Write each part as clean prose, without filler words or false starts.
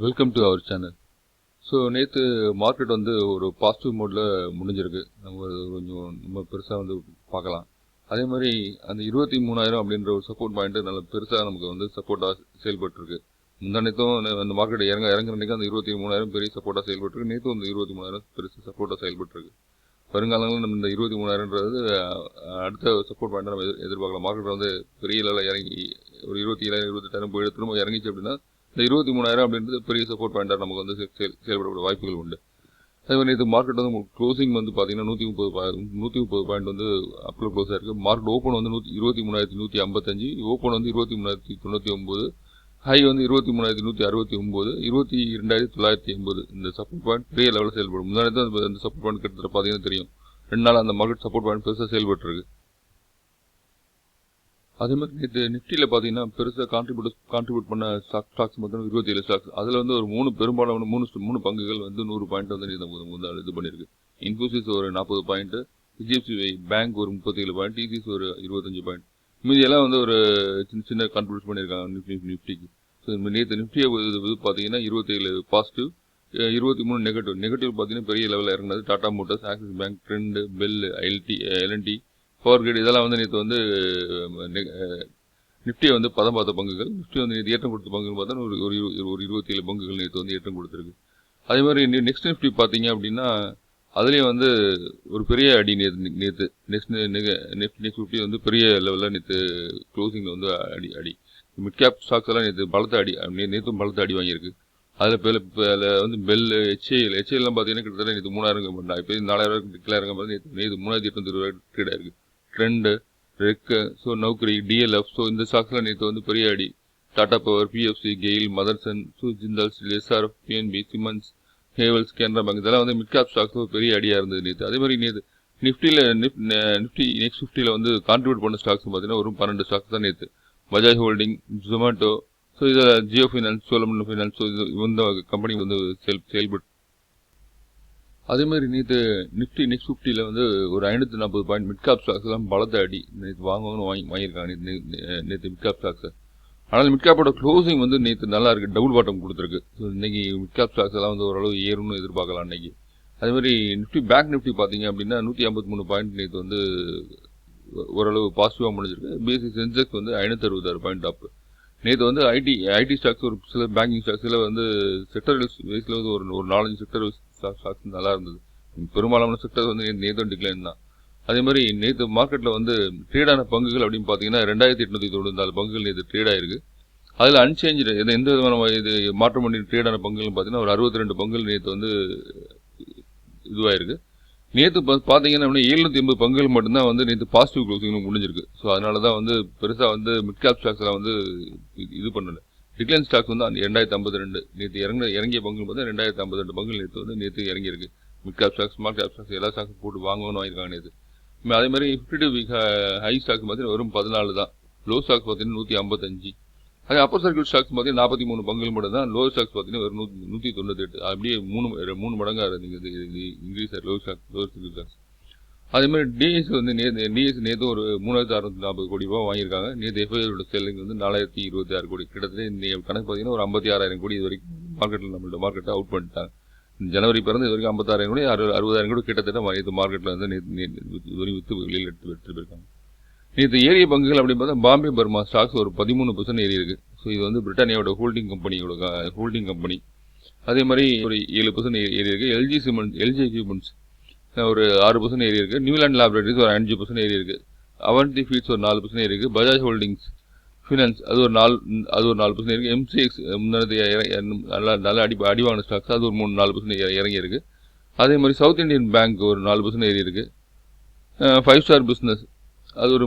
Welcome to our channel. So நேற்று market வந்து ஒரு பாசிட்டிவ் மோடில் முடிஞ்சிருக்கு. நம்ம கொஞ்சம் நம்ம பெருசாக வந்து பார்க்கலாம். அதே மாதிரி அந்த 23,000 அப்படின்ற ஒரு சப்போர்ட் பாயிண்ட்டு நல்ல பெருசாக நமக்கு வந்து சப்போர்ட்டாக செயல்பட்டுருக்கு. முந்தானத்தும் அந்த மார்க்கெட் இறங்குற அன்றைக்கி அந்த 23,000 பெரிய சப்போர்ட்டாக செயல்பட்டுருக்கு. நேற்று வந்து 23,000 பெருசு சப்போர்ட்டாக செயல்பட்டுருக்கு. வருங்காலங்களில் நம்ம இந்த 23,000ன்றது அடுத்த சப்போர்ட் பாயிண்ட்டாக நம்ம எதிர்பார்க்கலாம். மார்க்கெட் வந்து பெரிய லெவலில் இறங்கி ஒரு 27,000 28,000 போய் திரும்ப இறங்கிச்சு அப்படின்னா இந்த 23,000 அப்படின்றது பெரிய சப்போர்ட் பாயிண்டாக நமக்கு வந்து செயல்படக்கூடிய வாய்ப்புகள் உண்டு. அதே மாதிரி இது மார்க்கெட் வந்து க்ளோசிங் வந்து பார்த்தீங்கன்னா 130 பாயிண்ட் வந்து அப்பில் க்ளோஸ் ஆயிருக்கு. மார்க்கெட் ஓப்பன் வந்து 23,155, ஓப்பன் வந்து 23,099, ஹை வந்து 23,169, 22,980. இந்த சப்போர்ட் பாயிண்ட் பெரிய லெவலில் செயல்படும். முன்னாடி தான் அந்த சப்போர்ட் பாயிண்ட் கிட்டத்தட்ட பார்த்தீங்கன்னா தெரியும். 2 நாள் அந்த மார்க்கெட் சப்போர்ட் பாயிண்ட் பெருசாக செயல்பட்டுருக்கு. அதே மாதிரி நேற்று நிஃப்டியில் பார்த்தீங்கன்னா பெருசாக கான்ட்ரிபியூட் பண்ண ஸ்டாக்ஸ் மொத்தம் 27 ஸ்டாக்ஸ். அதில் வந்து ஒரு பெரும்பாலான மூணு பங்குகள் வந்து 100 பாயிண்ட் வந்து இது பண்ணியிருக்கு. இன்ஃபோசிஸ் ஒரு 40 பாயிண்ட்டு, HDFC பேங்க் ஒரு 37 பாயிண்ட், TCS ஒரு 25 பாயிண்ட். மீதியெல்லாம் வந்து ஒரு சின்ன கான்ட்ரிபியூட் பண்ணியிருக்காங்க நிஃப்டிக்கு. ஸோ நேற்று நிஃப்டியை இது பார்த்தீங்கன்னா 27 பாசிட்டிவ், 23 நெகட்டிவ் பார்த்தீங்கன்னா பெரிய லெவலில் இறங்கினது Tata Motors, Axis Bank, Trent, BEL, L and T, Power Grid இதெல்லாம் வந்து நேற்று வந்து நிஃப்டியை வந்து பதம் பார்த்த பங்குகள். நிஃப்டி வந்து நேற்று ஏற்றம் கொடுத்த பங்குகள் பார்த்தா ஒரு 27 பங்குகள் நேற்று வந்து ஏற்றம் கொடுத்துருக்கு. அதே மாதிரி நெக்ஸ்ட் நிஃப்டி பார்த்தீங்க அப்படின்னா அதுலேயும் வந்து ஒரு பெரிய அடி நேற்று நெக்ஸ்ட் நிஃப்டி வந்து பெரிய லெவலில் நேற்று க்ளோசிங்கில் வந்து அடி மிட் கேப் ஸ்டாக்ஸ் எல்லாம் நேற்று பலத்த அடி நேற்றும் பலத்த அடி வாங்கியிருக்கு. அதில் வந்து பெல், ஹெச்ஏஎல்லாம் பார்த்தீங்கன்னா கிட்டத்தட்ட நேற்று 3,000 இப்போ 4,000 டிக்ளேர் நேற்று 3,820 ட்ரேட் ஆயிருக்கு. Trent, REC, so Naukri, DLF, so இந்த ஸ்டாக்ஸ்லாம் நேற்று வந்து பெரிய அடி. Tata Power, PFC, GAIL, Motherson, Jindals, SRF, PNB, Siemens, Havells, Canara Bank இதெல்லாம் வந்து மிட் கேப் ஸ்டாக்ஸ் பெரிய அடியாக இருந்தது நேற்று. அதே மாதிரி நேற்று நிஃப்டி நெக்ஸ்ட் 50ல் வந்து கான்ட்ரிபியூட் பண்ண ஸ்டாக்ஸ் பார்த்தீங்கன்னா ஒரு 12 ஸ்டாக்ஸ் தான் நேற்று. பஜாஜ் ஹோல்டிங், ஜொமேட்டோ, ஸோ இதில் Jio finance, Cholamandalam finance, so இந்த கம்பெனி வந்து செயல்பட்டு. அதே மாதிரி நேற்று நிஃப்டி நெக்ஸ்ட் 50ல் வந்து ஒரு 540 பாயிண்ட் மிட் கேப் ஸ்டாக்ஸ் எல்லாம் பலத்த அடி நேற்று வாங்கியிருக்காங்க நேற்று மிட் கேப் ஸ்டாக்ஸை. ஆனால் மிட் கேப்போட க்ளோசிங் வந்து நேற்று நல்லா இருக்குது, டபுள் பாட்டம் கொடுத்துருக்கு. ஸோ இன்னைக்கு மிட் கேப் ஸ்டாக்ஸ் எல்லாம் வந்து ஓரளவு ஏறும்னு எதிர்பார்க்கலாம் இன்னைக்கு. அதே மாதிரி பேங்க் நிஃப்டி பார்த்தீங்க அப்படின்னா 153 பாயிண்ட் நேற்று வந்து ஓரளவு பாசிட்டிவாக முடிஞ்சிருக்கு. பிஎஸ்சி சென்செக்ஸ் வந்து 566 பாயிண்ட் அப். நேற்று வந்து ஐடி ஸ்டாக்ஸ் ஒரு சில பேங்கிங் ஸ்டாக்ஸில் வந்து செக்டர் வைஸில் வந்து ஒரு 4-5 செக்டர் ஸ்டாக்ஸ் நல்லா இருந்தது. பெரும்பாலான செக்டர் வந்து நேற்று டிக்ளைன் தான். அதே மாதிரி நேற்று மார்க்கெட்டில் வந்து ட்ரேடான பங்குகள் அப்படின்னு பார்த்தீங்கன்னா 2,894 பங்குகள் நேற்று ட்ரேட் ஆயிருக்கு. அதில் அன்சேஞ்சு எந்த விதமான இது மாற்றம் பண்ணி ட்ரேடான பங்குகள்னு பார்த்தீங்கன்னா ஒரு 62 பங்குகள் நேற்று வந்து இதுவாயிருக்கு. நேற்று பார்த்தீங்கன்னா 780 பங்குகள் மட்டும்தான் வந்து நேற்று பாசிட்டிவ் க்ளோசிங் முடிஞ்சிருக்கு. ஸோ அதனால தான் வந்து பெருசாக வந்து மிட் கேப் ஸ்டாக்ஸ்லாம் வந்து இது பண்ணல. டிக்ளைன் ஸ்டாக்ஸ் வந்து 2,052 நேற்று இறங்கிய பங்குகள் பார்த்தா 2,052 பங்குகள் நேற்று இறங்கியிருக்கு. Mid cap stocks, small cap stocks எல்லா ஸ்டாக்ஸும் போட்டு வாங்கணும்னு வாங்கியிருக்காங்க நேற்று. அதே மாதிரி 52 வீக் ஹை ஸ்டாக்ஸ் பார்த்தீங்கன்னா வெறும் 14 தான். லோ ஸ்டாக்ஸ் பார்த்தீங்கன்னா 155. அதே அப்பர் சர்க்கியூட் ஸ்டாக்ஸ் பார்த்தீங்கன்னா 43 பங்குகள் மட்டும் தான். லோ ஸ்டாக்ஸ் பார்த்தீங்கன்னா வெறும் 198. அப்படியே 3 மடங்காக இருந்தது இன்க்ரீஸ் லோ சர்க்கியூட் ஸ்டாக்ஸ். அதே மாதிரி டிஎஸ் வந்து நேற்று ஒரு 3,640 கோடி ரூபாய் வாங்கியிருக்காங்க. நேற்று எஃப்ஐயோட செல்லிங் வந்து 4,026 கோடி. கிட்டத்தட்ட இந்த கணக்கு பார்த்தீங்கன்னா ஒரு 56,000 கோடி இது வரைக்கும் மார்க்கெட்டில் நம்மளோட மார்க்கெட்டை அவுட் பண்ணிட்டாங்க. ஜனவரி பிறந்து இது வரைக்கும் 56,000 கோடி 60,000 கோடி கிட்டத்தட்ட நேற்று மார்க்கெட்டில் வந்து நேற்று விற்று வெளியில் எடுத்து போயிருக்காங்க. நேற்று ஏரிய பங்குகள் அப்படின்னு பார்த்தா பாம்பே பர்மா ஸ்டாக்ஸ் ஒரு 13% ஏறி இருக்கு. ஸோ இது வந்து பிரிட்டானியாவோட ஹோல்டிங் கம்பெனி. அதே மாதிரி ஒரு 7% ஏறி இருக்கு. எல்ஜி எக்யூப்மெண்ட்ஸ் ஒரு 6% ஏறி இருக்கு. நியூலாண்ட் லேபரேட்டரிஸ் ஒரு 5% ஏறி இருக்கு. அவந்தி ஃபீட்ஸ் ஒரு 4% ஏறி இருக்கு. பஜாஜ் ஹோல்டிங்ஸ் ஃபினான்ஸ் அது ஒரு 4% இருக்கு. எம்சிஎக்ஸ் நல்ல அடி வாங்கின ஸ்டாக்ஸ் அது ஒரு 4% இறங்கி இருக்கு. அதே மாதிரி சவுத் இந்தியன் பேங்க் ஒரு 4% ஏறி இருக்கு. 5 ஸ்டார் பிஸ்னஸ் அது ஒரு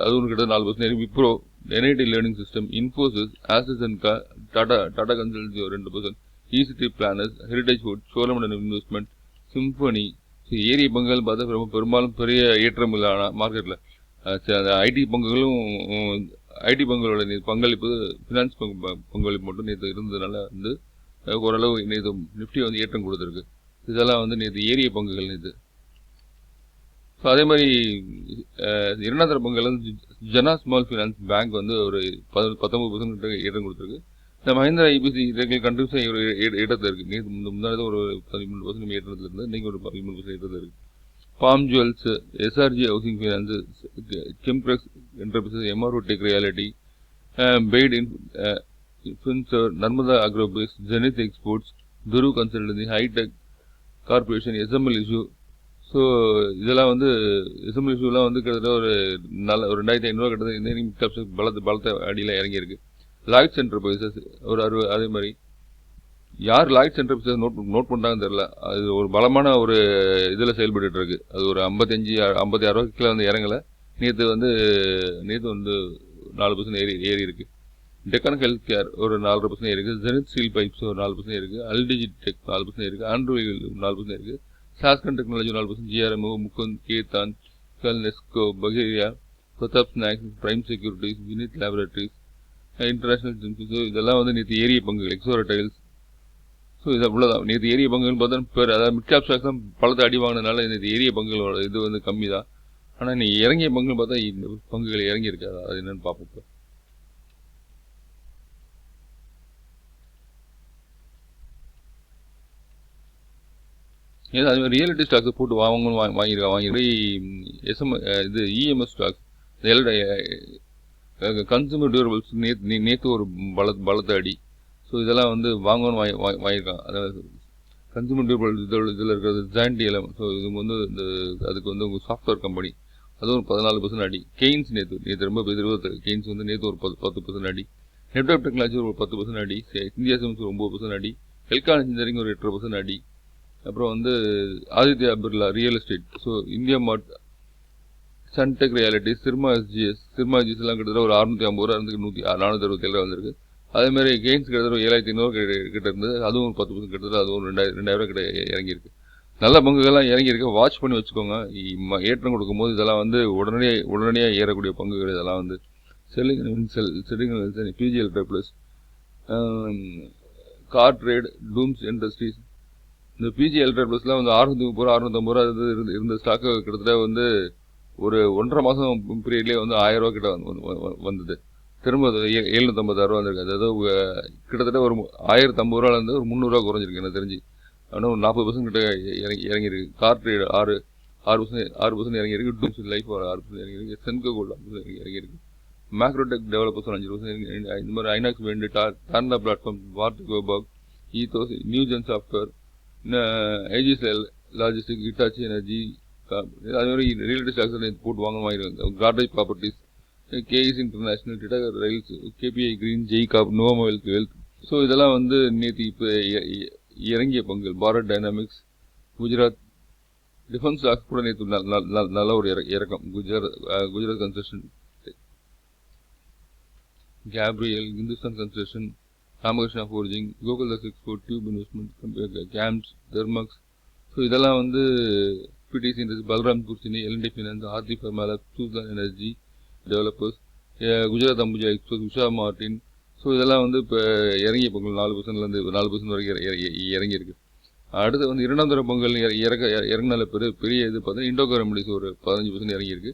அது ஒரு கிட்ட 4% ஏறி. Wipro, NIIT learning system, Infosys, Axis and Tata Consultancy ஒரு 2%, ஈசிடி planners, Heritage Food, Cholamandalam Investment, Symphony. ஏரிய பங்குகள் பார்த்தா பெரும்பாலும் பெரிய ஏற்றம் இல்லாத மார்க்கெட்டில் ஐடி பங்குகளோட பங்களிப்பு ஃபினான்ஸ் பங்களிப்பு மட்டும் நேற்று இருந்ததுனால வந்து ஓரளவு நேற்று நிஃப்டி வந்து ஏற்றம் கொடுத்துருக்கு. இதெல்லாம் வந்து நேற்று ஏரிய பங்குகள் நேற்று. ஸோ அதே மாதிரி 2ஆம் தர பங்குகள் வந்து ஜனா ஸ்மால் ஃபைனான்ஸ் பேங்க் வந்து ஒரு 19% ஏற்றம் கொடுத்துருக்கு. இந்த மஹிந்திரா ஐபிசி கண்டிப்பாக ஒரு இடத்துல இருக்குது. நேற்று முன்னாடி ஒரு 13% ஏற்றத்தில் இருந்து இன்றைக்கி ஒரு 13% ஏற்றத்தில் இருக்குது. பாம் ஜுவல்ஸ், எஸ்ஆர்ஜி ஹவுசிங் ஃபைனான்ஸு, கெம்ப்ரெக்ஸ் என்டர்பிரைசஸ், எம்ஆர்ஓ டெக் ரியாலிட்டி, பெய்ட் இன்ஃபுன்சர், நர்மதா அக்ரோபேஸ், ஜெனித் எக்ஸ்போர்ட்ஸ், துரு consultancy, Hitech Corporation, SML issue. So இதெல்லாம் வந்து எஸ்எம்எல் இஷ்யூலாம் வந்து கிட்டத்தட்ட ஒரு நல்ல ஒரு 2500 கிட்டத்தட்ட பலத்த அடியில் இறங்கியிருக்கு. லாய்ட்ஸ் என்டர்பிரைசஸ் ஒரு 60, அதே மாதிரி யார் லாய்ட்ஸ் என்டர்பிரைசஸ் நோட் பண்ணுறாங்கன்னு தெரில. அது ஒரு பலமான ஒரு இதில் செயல்பட்டு இருக்கு. அது ஒரு 56 கீழே வந்து இறங்கலை. நேற்று வந்து 4% ஏறி இருக்கு. டெக்கான் ஹெல்த் கேர் ஒரு 4% இருக்குது. ஜெனித் ஸ்டீல் பைப்ஸ் ஒரு 4% இருக்குது. அல்டிஜிட் டெக் 4% இருக்குது. ஆண்ட்ராய்டு 4% இருக்குது. Sasken Technology 4%, GRMO, Mukand, Khaitan, Nesco, பகேரியா, Prataap Snacks, Prime Securities, Vineet Laboratories, International Gems. இதெல்லாம் வந்து நேற்று ஏரிய பங்குகள். Ixora tiles. ஸோ இது அவ்வளோதான். நேற்று ஏரிய பங்குகள் பார்த்தா அதாவது மிட் கேப் ஸ்டாக்ஸ் தான் பலத்தை அடி வாங்கினதுனால நேற்று ஏரிய பங்குகளோட இது வந்து கம்மி தான். ஆனால் நீ இறங்கிய பங்குகள் பார்த்தா இந்த பங்குகள் இறங்கி இருக்காது. அது என்னன்னு பார்ப்போம். இப்போ ஏன்னா அது மாதிரி ரியலிட்டி ஸ்டாக்ஸ் போட்டு வாங்கியிருக்கேன். இது இஎம்எஸ் ஸ்டாக்ஸ், கன்சூமர் டியூரபிள்ஸ் நேற்று ஒரு பலத்தை அடி. ஸோ இதெல்லாம் வந்து வாங்கணும்னு வாங்கியிருக்கான். அதாவது கன்சூமர் டியூரபிள் இதில் இருக்கிறது ஜாயின்டிஎல்எம். ஸோ இது வந்து அதுக்கு வந்து உங்கள் சாஃப்ட்வேர் கம்பெனி, அதுவும் ஒரு 14% அடி. கெய்ன்ஸ் நேற்று ரொம்ப எதிர்பார்த்து. கெய்ன்ஸ் வந்து நேற்று ஒரு 10% அடி. நெட்வொர்க் டெக்னாலஜி ஒரு 10% அடி. இந்தியா சிமெண்ட்ஸ் ஒரு 9% அடி. ஹெல்கான் இன்ஜினியரிங் ஒரு 8% அடி. அப்புறம் வந்து Aditya Birla real estate, so India Mart, Suntech reality, Syrma SGS எல்லாம் கிட்டத்தட்ட ஒரு 650 ரூபா இருந்து 467 வந்திருக்கு. அதேமாதிரி கெய்ன்ஸ் கிட்டத்தட்ட 7500 கிட்ட இருந்தது. அதுவும் ஒரு 10% கிட்டத்தட்ட அதுவும் 2000 கிட்ட இறங்கியிருக்கு. நல்ல பங்குகள்லாம் இறங்கியிருக்கு. வாட்ச் பண்ணி வச்சுக்கோங்க. ஏற்றம் கொடுக்கும்போது இதெல்லாம் வந்து உடனடியாக ஏறக்கூடிய பங்குகள். இதெல்லாம் வந்து selling PGL plus, CarTrade, டூம்ஸ் இண்டஸ்ட்ரீஸ். இந்த பிஜி எல்ட்ரா ப்ளஸ்லாம் வந்து 630 650 ரூபா இருந்த ஸ்டாக்கு கிட்டத்தட்ட வந்து ஒரு 1.5 மாதம் பீரியட்லேயே வந்து 1000 ரூபா கிட்ட வந்தது. திரும்ப 756 ரூபா வந்திருக்கு. அதாவது கிட்டத்தட்ட ஒரு 1050 ரூபாலேருந்து ஒரு 300 ரூபா குறைஞ்சிருக்கு எனக்கு தெரிஞ்சு. ஆனால் ஒரு 40% கிட்ட இறங்கியிருக்கு. கார் ட்ரேட் 6% இறங்கியிருக்கு. டூம்ஸ் லைஃப் ஒரு 6% இறங்கியிருக்கு. சென்கோ கோல்டு 5% இறங்கியிருக்கு. மேக்ரோடெக் டெவலப்பர்ஸ் ஒரு 5%. இந்த மாதிரி ஐநாக்ஸ் வேண்டு, டார்னா பிளாட்ஃபார்ம், வார்டு கோபாக், Ethos, Newgen software, Aegis logistic, Hitachi energy, அது மாதிரி ரியல் எஸ்டேட் ஸ்டாக்ஸ் போட்டு வாங்கியிருக்காங்க. கார்டேஜ் ப்ராப்பர்ட்டிஸ், கேஇஸ் international, Titagarh rails, KPI green, ஜெய்காப், நோவா வெல்த். ஸோ இதெல்லாம் வந்து நேற்று இப்போ இறங்கிய பங்குகள். Bharat dynamics, Gujarat defence stocks கூட நேற்று நல்ல ஒரு இறக்கம். Gujarat construction, Gabriel, Hindustan construction, Ramakrishna forging, Gokaldas export, tube investment, games, Thermax. So இதெல்லாம் வந்து PTC industry, Balram குர்சினி, L&T finance, Aarti ஃபர்மாலா, Suzlon energy developers, Gujarat Ambuja export, Usha Martin. So இதெல்லாம் வந்து இப்போ இறங்கிய பொங்கல் 4%லேருந்து 4% வரைக்கும் இறங்கியிருக்கு. அடுத்து வந்து 2ஆம் தர பொங்கல் இறங்கினால பெரிய இது பார்த்தீங்கன்னா இண்டோகோ ரெமடிஸ் ஒரு 15% இறங்கியிருக்கு.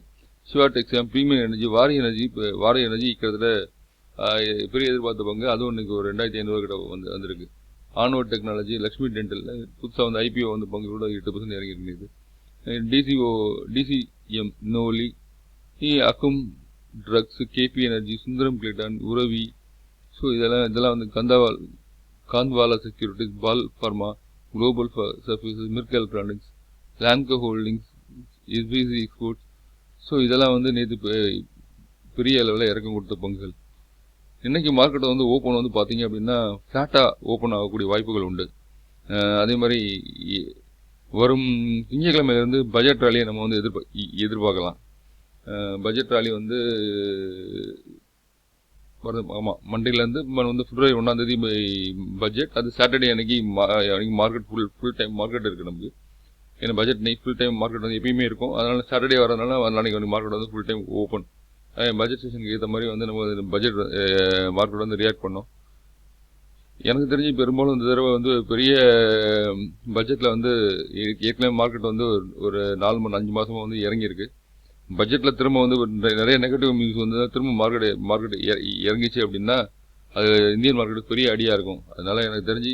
சிவா டெக்ஸாம், ப்ரீமியம் எனர்ஜி, வாரி எனர்ஜி. இப்போ வாரி எனர்ஜி கிட்டத்தட்ட பெரிய எதிர்பார்த்த பங்கு. அதுவும் இன்னைக்கு ஒரு 2500 கிட்ட வந்திருக்கு. ஆன்வர்ட் டெக்னாலஜி, லக்ஷ்மி டென்டல் புதுசாக வந்து ஐபிஓ வந்து பங்கு கூட 8% இறங்கியிருக்கு. டிசிஎம், நோலி, அக்கும் drugs, KP energy, Sundaram Clayton, உரவி. ஸோ இதெல்லாம் வந்து Khandwala securities, Bal pharma, global services, Mirc electronics, லாம்கோ ஹோல்டிங்ஸ், எஸ்பிசி எக்ஸ்போர்ட்ஸ். ஸோ இதெல்லாம் வந்து நேற்று பெரிய அளவில் இறக்கம் கொடுத்த பங்குகள். இன்றைக்கி மார்க்கெட்டை வந்து ஓப்பன் வந்து பார்த்தீங்க அப்படின்னா ஃப்ளாட்டாக ஓப்பன் ஆகக்கூடிய வாய்ப்புகள் உண்டு. அதே மாதிரி வரும் திங்கட்கிழமையிலேருந்து பட்ஜெட் ராலியை நம்ம வந்து எதிர்பார்க்கலாம். பட்ஜெட் ராலி வந்து ஆமாம் மண்டேலேருந்து வந்து பிப்ரவரி 1ஆம் தேதி பட்ஜெட். அது சாட்டர்டே அன்னைக்கு மார்க்கெட் ஃபுல் டைம் மார்க்கெட் இருக்குது நமக்கு. ஏன்னா budget night full time market வந்து எப்பயுமே இருக்கும். அதனால் சாட்டர்டே வரதுனால நாளைக்கு வந்து மார்க்கெட் வந்து ஃபுல் டைம் ஓப்பன். பட்ஜெட் செஷனுக்கு ஏற்ற மாதிரி வந்து நம்ம பட்ஜெட் மார்க்கெட் வந்து ரியாக்ட் பண்ணோம். எனக்கு தெரிஞ்சு பெரும்பாலும் இந்த தடவை வந்து பெரிய பட்ஜெட்டில் வந்து ஏற்கனவே மார்க்கெட் வந்து ஒரு 4-5 மாதமாக வந்து இறங்கியிருக்கு. பட்ஜெட்டில் திரும்ப வந்து நிறைய நெகட்டிவ் நியூஸ் வந்து திரும்ப மார்க்கெட் இறங்கிச்சு அப்படின்னா அது இந்தியன் மார்க்கெட்டுக்கு பெரிய அடியாக இருக்கும். அதனால் எனக்கு தெரிஞ்சு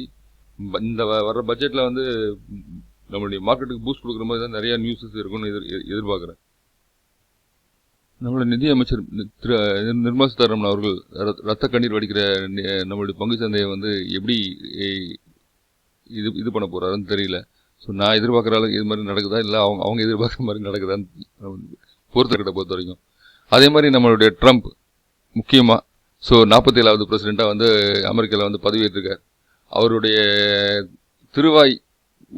இந்த வர்ற பட்ஜெட்டில் வந்து நம்மளுடைய மார்க்கெட்டுக்கு பூஸ்ட் கொடுக்குற மாதிரி தான் நிறையா நியூஸஸ் இருக்கும்னு எதிர்பார்க்குறேன். நம்மளுடைய நிதியமைச்சர் நிர்மலா சீதாராமன் அவர்கள் ரத்த கண்ணீர் வடிக்கிற நம்மளுடைய பங்கு சந்தையை வந்து எப்படி இது பண்ண போகிறாருன்னு தெரியல. ஸோ நான் எதிர்பார்க்குற அளவுக்கு இது மாதிரி நடக்குதா இல்லை அவங்க எதிர்பார்க்குற மாதிரி நடக்குதான்னு பொறுத்த வரைக்கும். அதே மாதிரி நம்மளுடைய ட்ரம்ப் முக்கியமாக 47வது பிரசிடெண்ட்டாக வந்து அமெரிக்காவில் வந்து பதவியேற்றிருக்கார். அவருடைய திருவாய்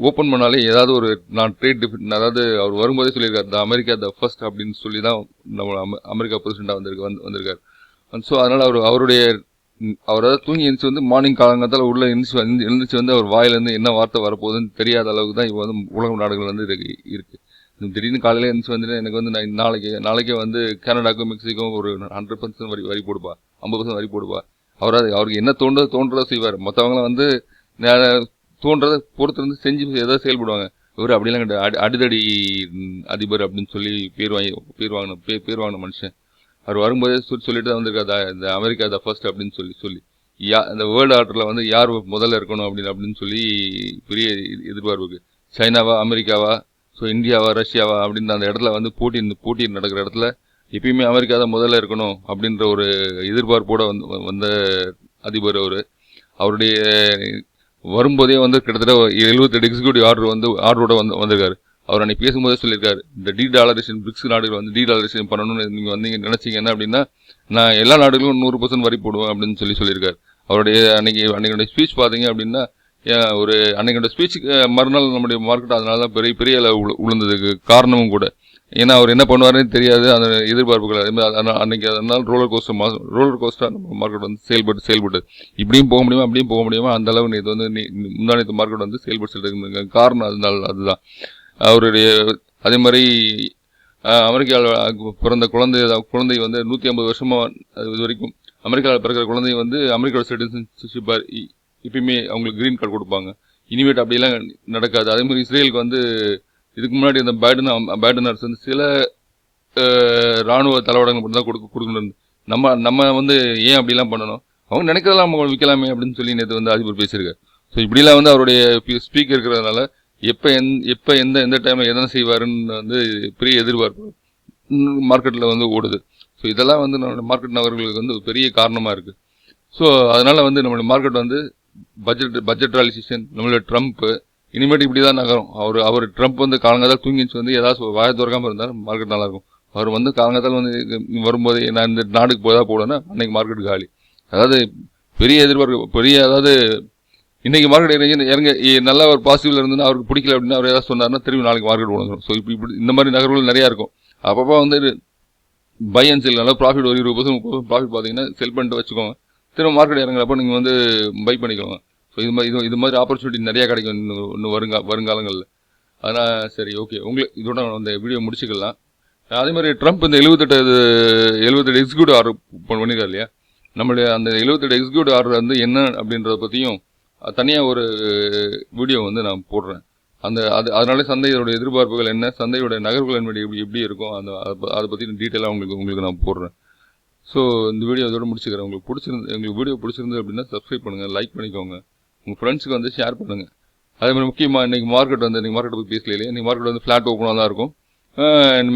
ஓப்பன் பண்ணாலே ஏதாவது ஒரு நான் ட்ரேட் அதாவது அவர் வரும்போதே சொல்லியிருக்காரு த அமெரிக்கா த ஃபர்ஸ்ட் அப்படின்னு சொல்லி தான் நம்ம அமெரிக்கா பிரசிடெண்ட்டாக வந்திருக்கார். ஸோ அதனால் அவரால் தூங்கி எழுந்துச்சு வந்து மார்னிங் காலங்காலத்தில் உள்ள எழுந்துச்சு வந்து அவர் வாயிலேருந்து என்ன வார்த்தை வரப்போகுதுன்னு தெரியாத அளவுக்கு தான் இப்போ வந்து உலக நாடுகள் வந்து இருக்குது. திடீர்னு காலையில் எழுந்துச்சு வந்து எனக்கு வந்து நான் நாளைக்கே வந்து கனடாக்கும் மெக்சிகோவும் ஒரு 100% வரி போடுப்பா, 50% வரி போடுப்பா. அவருக்கு என்ன தோன்றதை செய்வார். மற்றவங்களாம் வந்து தோன்றதை பொறுத்திருந்து செஞ்சு ஏதாவது செயல்படுவாங்க. இவர் அப்படிலாம் கிடையாது. அடிதடி அதிபர் அப்படின்னு சொல்லி பேர் வாங்கின மனுஷன். அவர் வரும்போதே சொல்லிட்டு தான் வந்திருக்காரு இந்த அமெரிக்கா த ஃபர்ஸ்ட் அப்படின்னு சொல்லி இந்த வேர்ல்டு ஆர்டரில் வந்து யார் முதல்ல இருக்கணும் அப்படின்னு சொல்லி பெரிய எதிர்பார்ப்பு. சைனாவா அமெரிக்காவா இந்தியாவா ரஷ்யாவா அப்படின்னு அந்த இடத்துல வந்து போட்டி நடக்கிற இடத்துல எப்பயுமே அமெரிக்கா தான் முதல்ல இருக்கணும் அப்படின்ற ஒரு எதிர்பார்ப்போட வந்த அதிபர் அவருடைய வரும்போதே வந்து கிட்டத்தட்ட 78 எக்ஸிக்யூட்டிவ் ஆர்டரோட வந்திருக்காரு. அவர் அன்னைக்கு பேசும்போதே சொல்லியிருக்காரு இந்த டீடாலரேஷன் பிரிக்ஸ் நாடுகள் வந்து டீடாலரேஷன் பண்ணணும்னு நீங்கள் வந்து நினைச்சீங்க என்ன அப்படின்னா நான் எல்லா நாடுகளும் 100% வரி போடுவேன் அப்படின்னு சொல்லியிருக்காரு. அவருடைய அன்னைக்கு ஸ்பீச் பார்த்தீங்க அப்படின்னா அன்னைக்கு ஸ்பீச்சுக்கு மறுநாள் நம்முடைய மார்க்கெட் அதனால தான் பெரிய உளுந்ததுக்கு காரணமும் கூட. ஏன்னா அவர் என்ன பண்ணுவாருன்னு தெரியாது அந்த எதிர்பார்ப்புகள். அன்னைக்கு அதனால ரோலர் கோஸ்டராக நம்ம மார்க்கெட் வந்து செயல்பட்டு இப்படியும் போக முடியுமா அப்படியும் போக முடியுமா அந்த அளவு இது வந்து முந்தானத்து மார்க்கெட் வந்து செயல்பட்டு காரணம் அதுதான். அவருடைய அதே மாதிரி அமெரிக்காவில் பிறந்த குழந்தை வந்து 150 வருஷமா இது வரைக்கும் அமெரிக்காவில் பிறக்கிற குழந்தை வந்து அமெரிக்காவோட சிட்டிசன்ஷிப் இப்பயுமே அவங்களுக்கு கிரீன் கார்டு கொடுப்பாங்க. இனிமேட் அப்படியெல்லாம் நடக்காது. அதே மாதிரி இஸ்ரேலுக்கு வந்து இதுக்கு முன்னாடி இந்த பைடன் அரசு வந்து சில இராணுவ தளவாடங்கள் மட்டும் தான் கொடுக்கணும். நம்ம வந்து ஏன் அப்படிலாம் பண்ணணும், அவங்க நினைக்கிறதெல்லாம் நம்ம விற்கலாமே அப்படின்னு சொல்லி நேற்று வந்து அதிபர் பேசியிருக்காரு. ஸோ இப்படிலாம் வந்து அவருடைய ஸ்பீக் இருக்கிறதுனால எப்போ எந்த டைமில் எதனா செய்வாருன்னு வந்து பெரிய எதிர்பார்ப்பு மார்க்கெட்டில் வந்து ஓடுது. ஸோ இதெல்லாம் வந்து நம்மளோட மார்க்கெட் நகர்களுக்கு வந்து பெரிய காரணமாக இருக்குது. ஸோ அதனால் வந்து நம்மளோட மார்க்கெட் வந்து பட்ஜெட் ரியாலிசேஷன் நம்மளோட ட்ரம்ப் இனிமேட்டு இப்படி தான் நகரும். அவர் ட்ரம்ப் வந்து காலங்காத்தால் தூங்கிச்சு வந்து ஏதாவது வாய திறக்காமல் இருந்தால் மார்க்கெட் நல்லாயிருக்கும். அவர் வந்து காலங்காத்தால் வந்து வரும்போது நான் இந்த நாடுக்கு போகலன்னா அன்னைக்கு மார்க்கெட் காலி. அதாவது பெரிய எதிர்பார்ப்பு அதாவது இன்னைக்கு மார்க்கெட் இறங்க நல்லா ஒரு பாசிட்டிவ்ல இருந்துன்னா அவருக்கு பிடிக்கல அப்படின்னா அவர் ஏதாவது சொன்னார்னா திரும்பி நாளைக்கு மார்க்கெட் உணர்ந்துடும். ஸோ இப்படி இந்த மாதிரி நகர்வுகள் நிறையா இருக்கும். அப்பப்போ வந்து பை அண்ட் செல் நல்லா ப்ராஃபிட் ஒரு 20% ப்ராஃபிட் பார்த்தீங்கன்னா செல் பண்ணிட்டு வச்சுக்கோங்க. திரும்ப மார்க்கெட் இறங்குறப்போ நீங்கள் வந்து பை பண்ணிக்கோங்க. ஸோ இது மாதிரி ஆப்பர்ச்சுனிட்டி நிறையா கிடைக்கும் இன்னும் வருங்காலங்களில். அதனால் சரி ஓகே இதோட அந்த வீடியோ முடிச்சுக்கலாம். அதே மாதிரி ட்ரம்ப் இந்த 78 எக்ஸிக்யூட்டிவ் ஆர்டர் பண்ணியிருக்காரு இல்லையா, நம்மளுடைய அந்த 78 எக்ஸிக்யூட்டிவ் ஆர்டர் வந்து என்ன அப்படின்றத பற்றியும் தனியாக ஒரு வீடியோ வந்து நான் போடுறேன். அதனால சந்தையோட எதிர்பார்ப்புகள் என்ன, சந்தையோட நகர்வுகள் எப்படி இருக்கும் அதை பற்றி டீட்டெயிலாக உங்களுக்கு நான் போடுறேன். ஸோ இந்த வீடியோ இதோட முடிச்சுக்கிறேன். உங்களுக்கு வீடியோ பிடிச்சிருந்து அப்படின்னா சப்ஸ்கிரைப் பண்ணுங்கள், லைக் பண்ணிக்கோங்க, உங்கள் ஃப்ரெண்ட்ஸுக்கு வந்து ஷேர் பண்ணுங்கள். அதே மாதிரி முக்கியமாக இன்றைக்கி மார்க்கெட் பற்றி பேசல இல்லையா, இன்றைக்கி மார்க்கெட் வந்து ஃப்ளாட் ஓப்பனாக தான் இருக்கும்.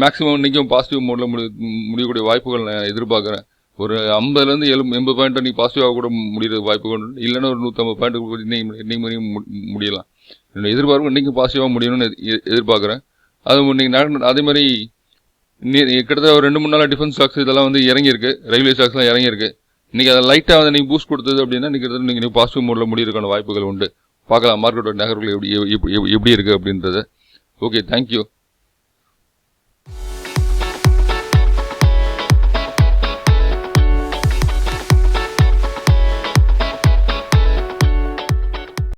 மேக்ஸிமம் இன்றைக்கும் பாசிட்டிவ் மோடில் முடியக்கூடிய வாய்ப்புகள் நான் எதிர்பார்க்குறேன். ஒரு 50லேருந்து 80 பாயிண்ட் நீ பாசிட்டிவாக கூட முடிகிற வாய்ப்புகள் உண்டு. இல்லைன்னா ஒரு 150 பாயிண்ட் இன்னைக்கு முடியலாம். என்னோட எதிர்பார்ப்பு இன்றைக்கும் பாசிட்டிவாக முடியணும்னு எதிர்பார்க்குறேன். அது இன்னைக்கு அதே மாதிரி கிட்டத்தட்ட ஒரு 2-3 நாளாக டிஃபென்ஸ் ஸ்டாக்ஸ் இதெல்லாம் வந்து இறங்கியிருக்கு, ரயில்வே ஸ்டாக்ஸ்லாம் இறங்கியிருக்கு. இன்றைக்கி அதை லைட்டாக வந்து நீங்கள் பூஸ்ட் கொடுத்தது அப்படின்னா கிட்டத்தட்ட நீங்கள் பாசிட்டிவ் மோடில் முடியிருக்கான வாய்ப்புகள் உண்டு. பார்க்கலாம் மார்க்கெட்டோட நகர்வுகள் எப்படி இருக்குது அப்படின்றது. Okay, thank you.